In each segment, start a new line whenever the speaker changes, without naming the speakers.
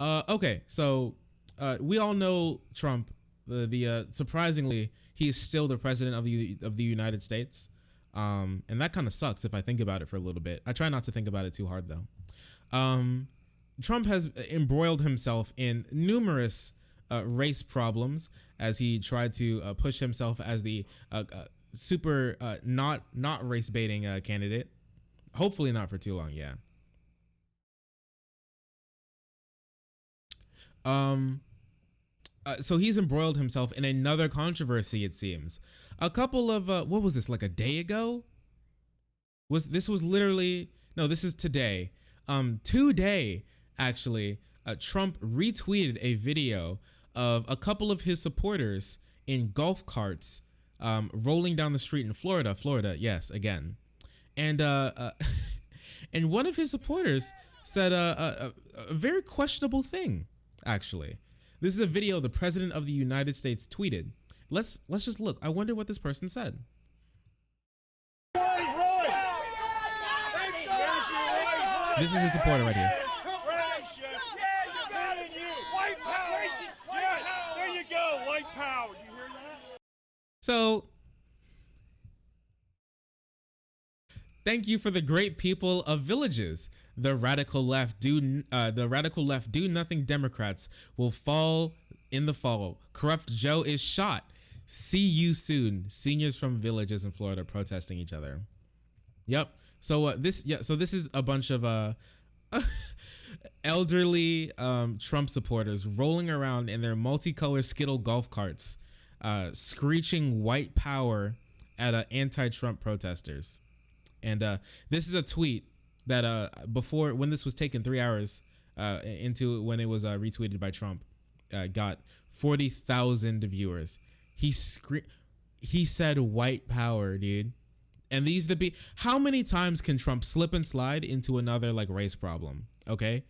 Okay, so we all know Trump. The surprisingly, he is still the president of the United States, and that kind of sucks if I think about it for a little bit. I try not to think about it too hard though. Um, Trump has embroiled himself in numerous race problems as he tried to push himself as the super not race baiting candidate. Hopefully not for too long. Yeah. Um, so he's embroiled himself in another controversy. It seems a couple of what was this, like a day ago? Was literally, no, this is today. Today actually, Trump retweeted a video of a couple of his supporters in golf carts rolling down the street in Florida, yes, again. And and one of his supporters said a very questionable thing. Actually, this is a video the president of the United States tweeted. Let's just look. I wonder what this person said. This is his supporter right here. So, thank you for the great people of villages. The radical left do nothing. Democrats will fall in the fall. Corrupt Joe is shot. See you soon. Seniors from villages in Florida protesting each other. Yep. So this is a bunch of elderly Trump supporters rolling around in their multicolored Skittle golf carts, screeching white power at anti-Trump protesters. And this is a tweet that before, when this was taken 3 hours into when it was retweeted by Trump, got 40,000 viewers. He said white power, dude. And how many times can Trump slip and slide into another like race problem? Okay.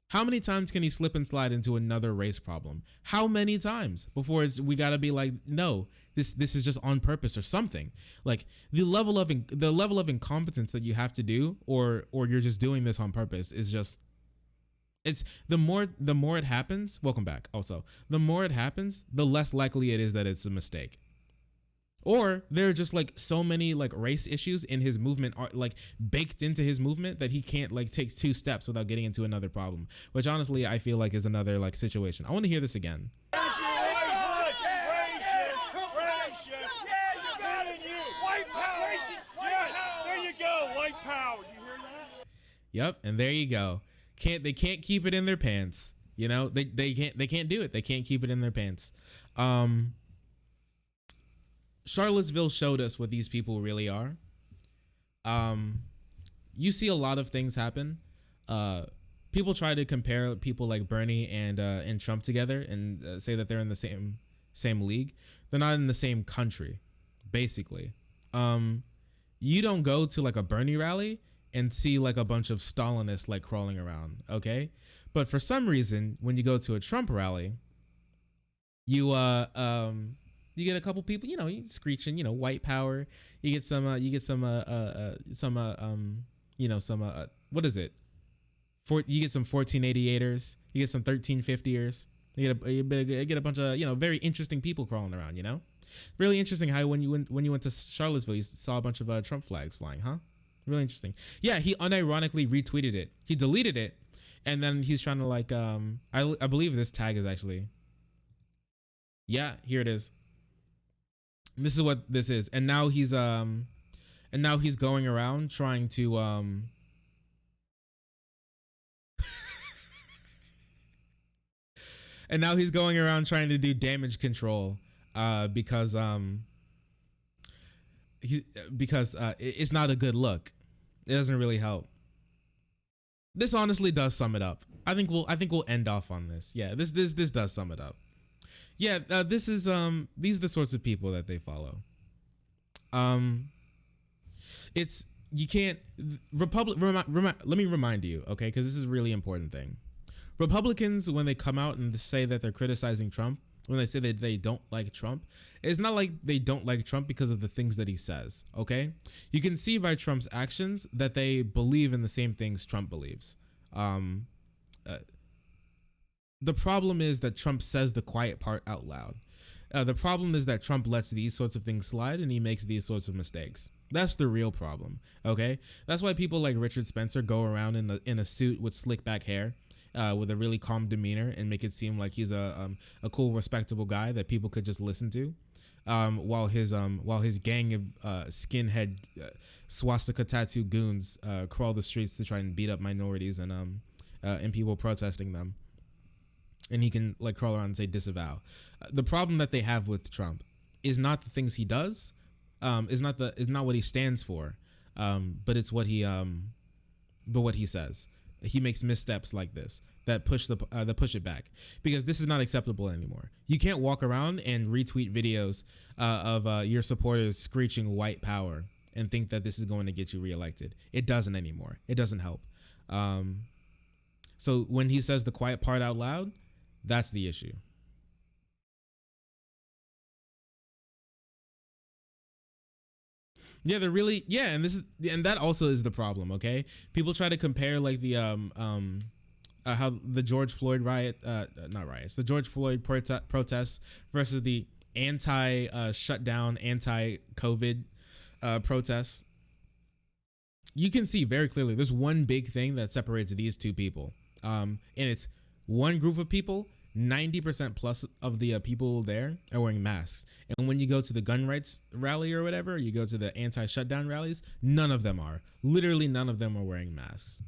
How many times can he slip and slide into another race problem? How many times before we gotta be like, no, this is just on purpose or something. Like the level of incompetence that you have to do, or you're just doing this on purpose, is just, it's the more it happens. Welcome back. Also, the more it happens, the less likely it is that it's a mistake. Or there are just like so many like race issues in his movement, are like baked into his movement, that he can't like take 2 steps without getting into another problem, which honestly I feel like is another like situation. I want to hear this again. Yep, and there you go. They can't keep it in their pants. You know, they can't do it. They can't keep it in their pants. Charlottesville showed us what these people really are. You see a lot of things happen. People try to compare people like Bernie and Trump together and say that they're in the same league. They're not in the same country, basically. You don't go to like a Bernie rally and see like a bunch of Stalinists like crawling around, okay? But for some reason, when you go to a Trump rally, you get a couple people, you know, screeching, you know, white power. You get some what is it? You get some 1488ers. You get some 1350ers. You get a bunch of, you know, very interesting people crawling around. You know, really interesting how when you went to Charlottesville, you saw a bunch of Trump flags flying, huh? Really interesting. Yeah, he unironically retweeted it. He deleted it, and then he's trying to like I believe this tag is actually, yeah, here it is. This is what this is, and now he's going around trying to and now he's going around trying to do damage control because it's not a good look. It doesn't really help. This honestly does sum it up. I think we'll end off on this. Yeah, this does sum it up. Yeah, this is these are the sorts of people that they follow. It's, you can't let me remind you, okay, because this is a really important thing. Republicans, when they come out and say that they're criticizing Trump, when they say that they don't like Trump, it's not like they don't like Trump because of the things that he says, okay? You can see by Trump's actions that they believe in the same things Trump believes. The problem is that Trump says the quiet part out loud. The problem is that Trump lets these sorts of things slide and he makes these sorts of mistakes. That's the real problem. Okay, that's why people like Richard Spencer go around in a suit with slick back hair, with a really calm demeanor, and make it seem like he's a cool, respectable guy that people could just listen to. While his gang of skinhead swastika tattoo goons crawl the streets to try and beat up minorities and people protesting them, and he can like crawl around and say disavow. The problem that they have with Trump is not the things he does, is not what he stands for, but it's what he says. He makes missteps like this that push it back, because this is not acceptable anymore. You can't walk around and retweet videos of your supporters screeching white power and think that this is going to get you reelected. It doesn't anymore. It doesn't help. So when he says the quiet part out loud, that's the issue. Yeah, they're really, yeah, and that also is the problem. Okay, people try to compare like the how the George Floyd riot, not riots, the George Floyd protests versus the anti shutdown, anti COVID protests. You can see very clearly there's one big thing that separates these two people, and it's one group of people. 90% plus of the people there are wearing masks, and when you go to the gun rights rally or whatever, you go to the anti-shutdown rallies, none of them are. Literally, none of them are wearing masks.